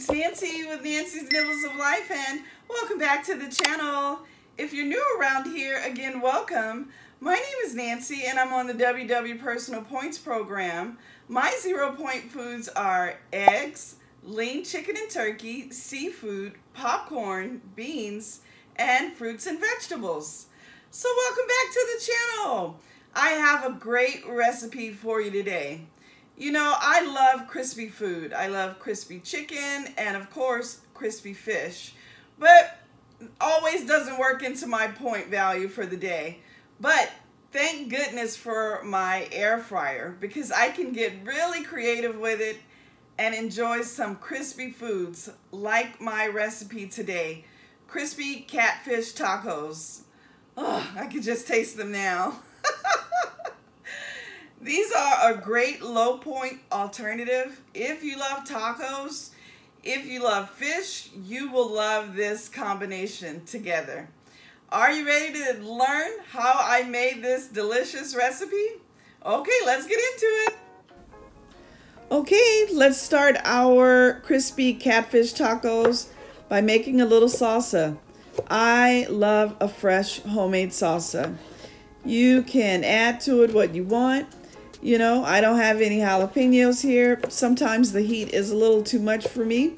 it's Nancy with Nancy's Nibbles of Life, and welcome back to the channel. If you're new around here, again, welcome. My name is Nancy, and I'm on the WW Personal Points program. My 0-point foods are eggs, lean chicken and turkey, seafood, popcorn, beans, and fruits and vegetables. So welcome back to the channel. I have a great recipe for you today. You know, I love crispy food. I love crispy chicken and, of course, crispy fish. But always doesn't work into my point value for the day. But thank goodness for my air fryer, because I can get really creative with it and enjoy some crispy foods like my recipe today. Crispy catfish tacos. Oh, I can just taste them now. These are a great low point alternative. If you love tacos, if you love fish, you will love this combination together. Are you ready to learn how I made this delicious recipe? Okay, let's get into it. Okay, let's start our crispy catfish tacos by making a little salsa. I love a fresh homemade salsa. You can add to it what you want. You know, I don't have any jalapenos here. Sometimes the heat is a little too much for me,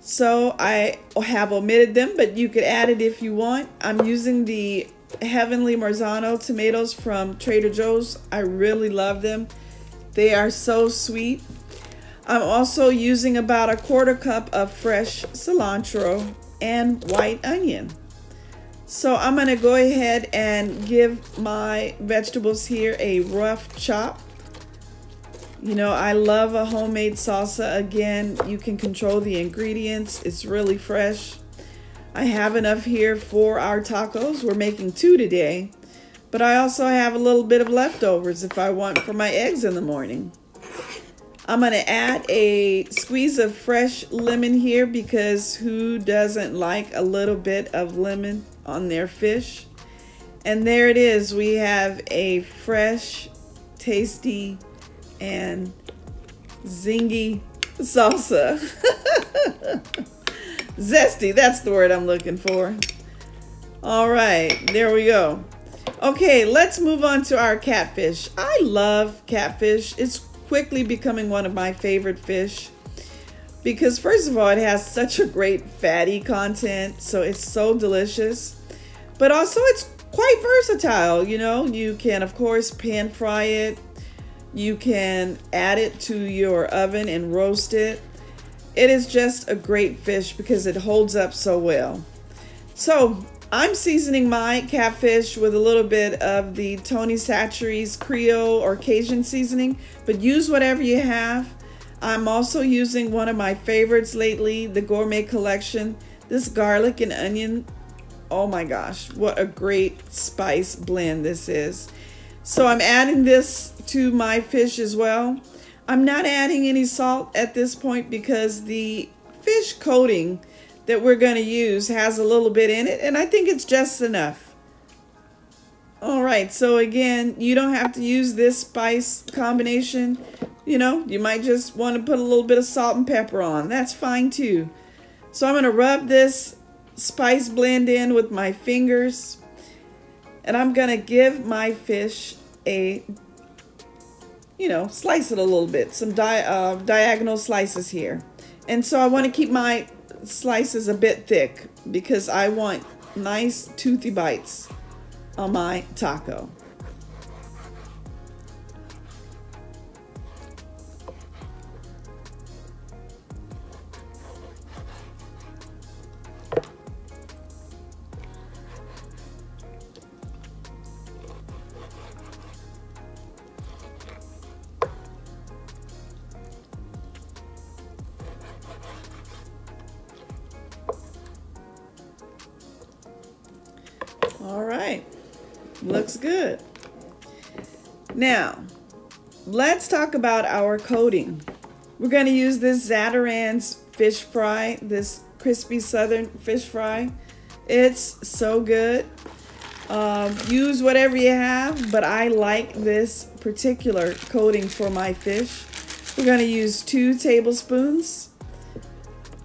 so I have omitted them, but you could add it if you want. I'm using the Heavenly Marzano tomatoes from Trader Joe's. I really love them. They are so sweet. I'm also using about 1/4 cup of fresh cilantro and white onion. So I'm going to go ahead and give my vegetables here a rough chop. You know, I love a homemade salsa. Again, you can control the ingredients. It's really fresh. I have enough here for our tacos. We're making 2 today. But I also have a little bit of leftovers if I want for my eggs in the morning. I'm going to add a squeeze of fresh lemon here, because who doesn't like a little bit of lemon on their fish? And there it is. We have a fresh, tasty, and zingy salsa. Zesty, that's the word I'm looking for. All right, there we go. Okay, let's move on to our catfish. I love catfish. It's quickly becoming one of my favorite fish because, first of all, it has such a great fatty content, so it's so delicious. But also it's quite versatile. You know, you can, of course, pan fry it. You can add it to your oven and roast it. It is just a great fish because it holds up so well. So I'm seasoning my catfish with a little bit of the Tony Chachere's Creole or Cajun seasoning, but use whatever you have. I'm also using one of my favorites lately, the Gourmet Collection, this garlic and onion. Oh my gosh, what a great spice blend this is. So I'm adding this to my fish as well. I'm not adding any salt at this point because the fish coating that we're going to use has a little bit in it, and I think it's just enough. All right, so again, you don't have to use this spice combination. You know, you might just want to put a little bit of salt and pepper on. That's fine too. So I'm going to rub this spice blend in with my fingers, and I'm going to give my fish a, you know, slice it a little bit, some diagonal slices here. And so I want to keep my slices a bit thick because I want nice toothy bites on my taco. All right, looks good. Now, let's talk about our coating. We're going to use this Zatarain's fish fry, this crispy southern fish fry. It's so good. Use whatever you have, but I like this particular coating for my fish. We're going to use 2 tablespoons.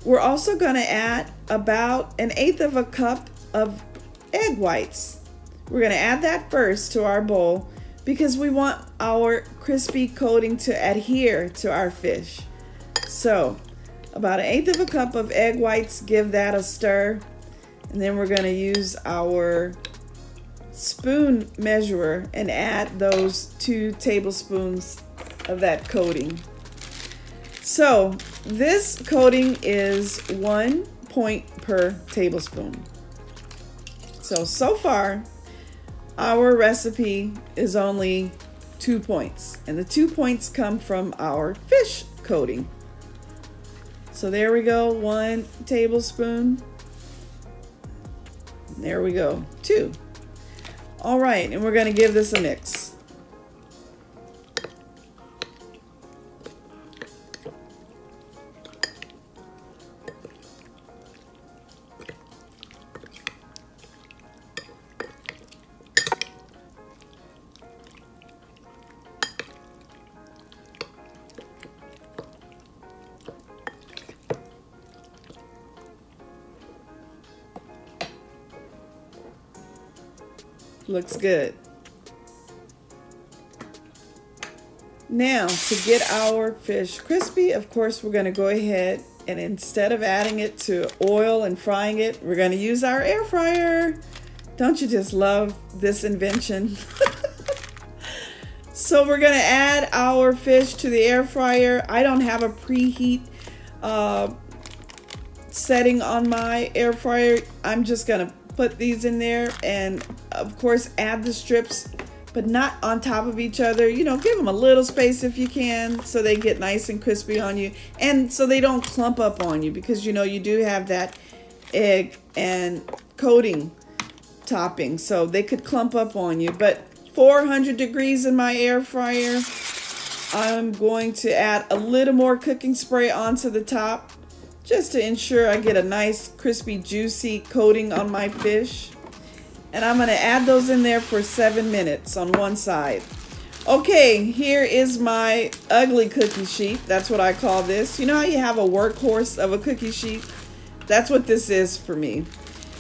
We're also going to add about 1/8 of a cup of egg whites. We're going to add that first to our bowl because we want our crispy coating to adhere to our fish. So about 1/8 of a cup of egg whites, give that a stir. And then we're going to use our spoon measurer and add those 2 tablespoons of that coating. So this coating is 1 point per tablespoon. So far our recipe is only 2 points, and the 2 points come from our fish coating. So there we go, 1 tablespoon. There we go, 2. All right, and we're going to give this a mix. Looks good. Now, to get our fish crispy, of course, we're going to go ahead and instead of adding it to oil and frying it, we're going to use our air fryer. Don't you just love this invention? So we're going to add our fish to the air fryer. I don't have a preheat setting on my air fryer. I'm just going to put these in there and of course add the strips, but not on top of each other. You know, give them a little space if you can so they get nice and crispy on you, and so they don't clump up on you, because you know you do have that egg and coating topping, so they could clump up on you. But 400 degrees in my air fryer. I'm going to add a little more cooking spray onto the top, just to ensure I get a nice crispy juicy coating on my fish. And I'm going to add those in there for 7 minutes on one side. Okay, here is my ugly cookie sheet. That's what I call this. You know how you have a workhorse of a cookie sheet? That's what this is for me.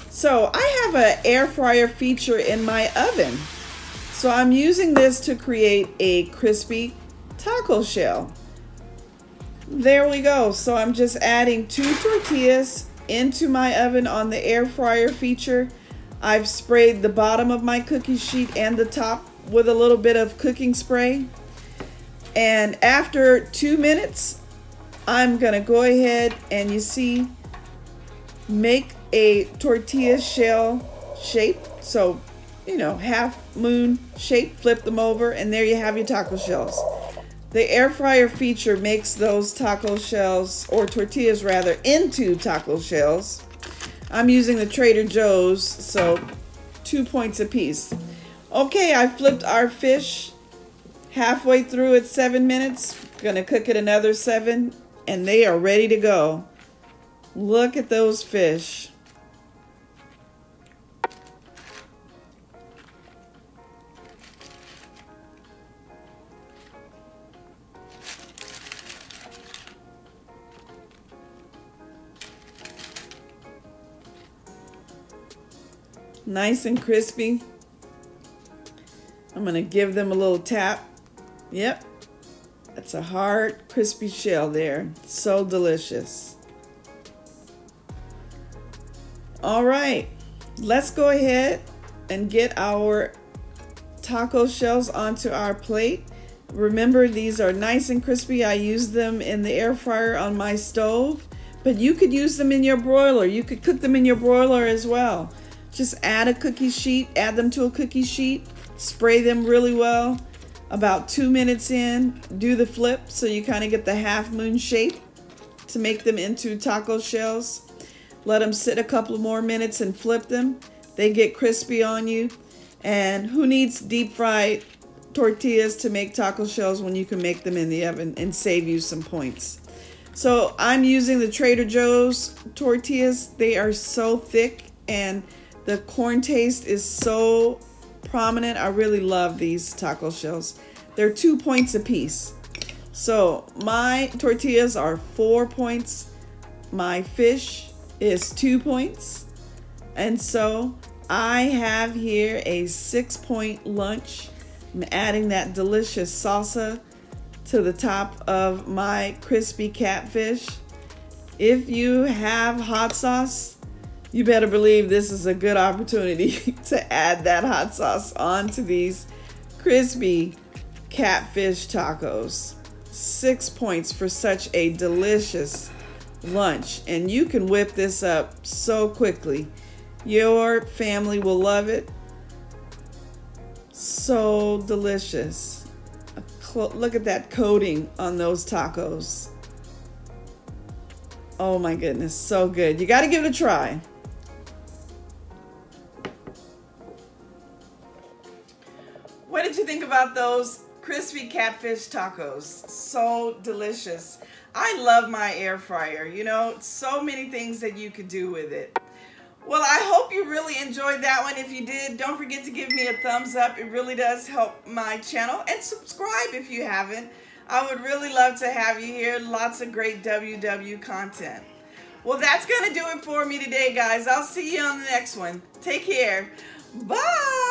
So I have an air fryer feature in my oven. So I'm using this to create a crispy taco shell. There we go. So I'm just adding 2 tortillas into my oven on the air fryer feature. I've sprayed the bottom of my cookie sheet and the top with a little bit of cooking spray. And after 2 minutes, I'm gonna go ahead and, you see, make a tortilla shell shape. So, you know, half moon shape, flip them over, and there you have your taco shells. The air fryer feature makes those taco shells, or tortillas rather, into taco shells. I'm using the Trader Joe's, so 2 points a piece. Okay, I flipped our fish halfway through at 7 minutes. Gonna cook it another 7, and they are ready to go. Look at those fish. Nice and crispy. I'm going to give them a little tap. Yep. That's a hard, crispy shell there. So delicious. All right. Let's go ahead and get our taco shells onto our plate. Remember, these are nice and crispy. I use them in the air fryer on my stove, but you could use them in your broiler. You could cook them in your broiler as well. Just add a cookie sheet, add them to a cookie sheet, spray them really well. About 2 minutes in, do the flip so you kind of get the half moon shape to make them into taco shells. Let them sit a couple more minutes and flip them. They get crispy on you. And who needs deep fried tortillas to make taco shells when you can make them in the oven and save you some points? So I'm using the Trader Joe's tortillas. They are so thick and the corn taste is so prominent. I really love these taco shells. They're 2 points a piece. So my tortillas are 4 points my fish is 2 points. And so I have here a 6-point lunch. I'm adding that delicious salsa to the top of my crispy catfish. If you have hot sauce, you better believe this is a good opportunity to add that hot sauce onto these crispy catfish tacos. 6 points for such a delicious lunch. And you can whip this up so quickly. Your family will love it. So delicious. Look at that coating on those tacos. Oh my goodness, so good. You got to give it a try. What did you think about those crispy catfish tacos? So delicious. I love my air fryer. You know, so many things that you could do with it. Well, I hope you really enjoyed that one. If you did, don't forget to give me a thumbs up. It really does help my channel. And subscribe if you haven't. I would really love to have you here. Lots of great WW content. Well, that's going to do it for me today, guys. I'll see you on the next one. Take care. Bye.